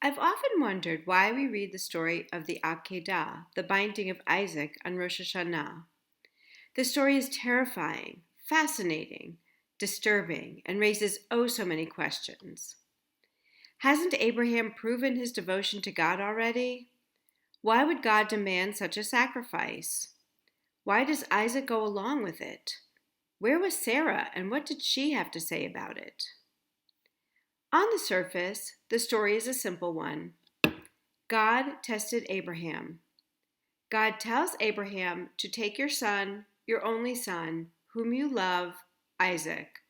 I've often wondered why we read the story of the Akeidah, the binding of Isaac, on Rosh Hashanah. The story is terrifying, fascinating, disturbing, and raises oh so many questions. Hasn't Abraham proven his devotion to God already? Why would God demand such a sacrifice? Why does Isaac go along with it? Where was Sarah, and what did she have to say about it? On the surface, the story is a simple one. God tested Abraham. God tells Abraham to take your son, your only son, whom you love, Isaac,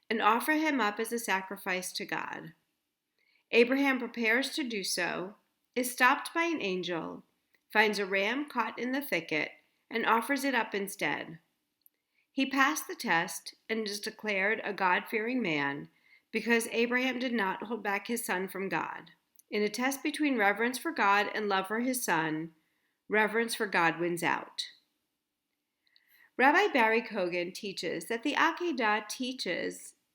and offer him up as a sacrifice to God. Abraham prepares to do so, is stopped by an angel, finds a ram caught in the thicket, and offers it up instead. He passed the test and is declared a God-fearing man because Abraham did not hold back his son from God. In a test between reverence for God and love for his son, reverence for God wins out. Rabbi Barry Kogan teaches that the Akeidah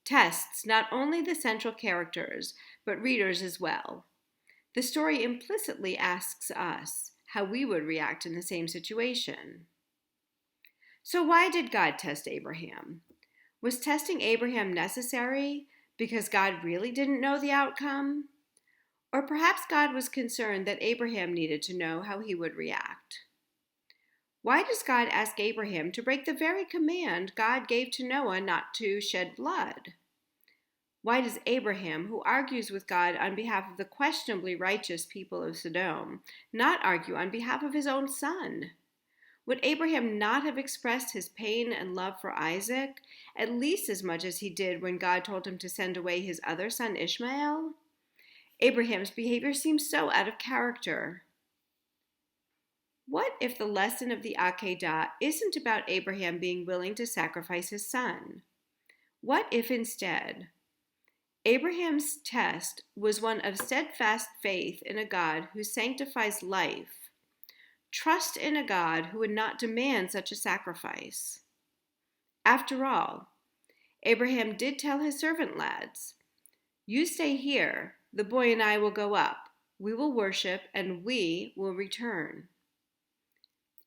tests not only the central characters, but readers as well. The story implicitly asks us how we would react in the same situation. So why did God test Abraham? Was testing Abraham necessary because God really didn't know the outcome? Or perhaps God was concerned that Abraham needed to know how he would react. Why does God ask Abraham to break the very command God gave to Noah not to shed blood? Why does Abraham, who argues with God on behalf of the questionably righteous people of Sodom, not argue on behalf of his own son? Would Abraham not have expressed his pain and love for Isaac at least as much as he did when God told him to send away his other son Ishmael? Abraham's behavior seems so out of character. What if the lesson of the Akeidah isn't about Abraham being willing to sacrifice his son? What if instead, Abraham's test was one of steadfast faith in a God who sanctifies life, trust in a God who would not demand such a sacrifice? After all, Abraham did tell his servant lads, "You stay here, the boy and I will go up. We will worship and we will return."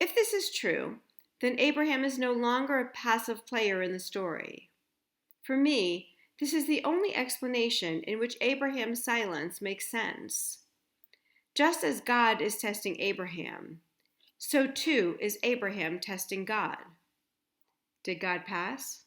If this is true, then Abraham is no longer a passive player in the story. For me, this is the only explanation in which Abraham's silence makes sense. Just as God is testing Abraham, so too is Abraham testing God. Did God pass?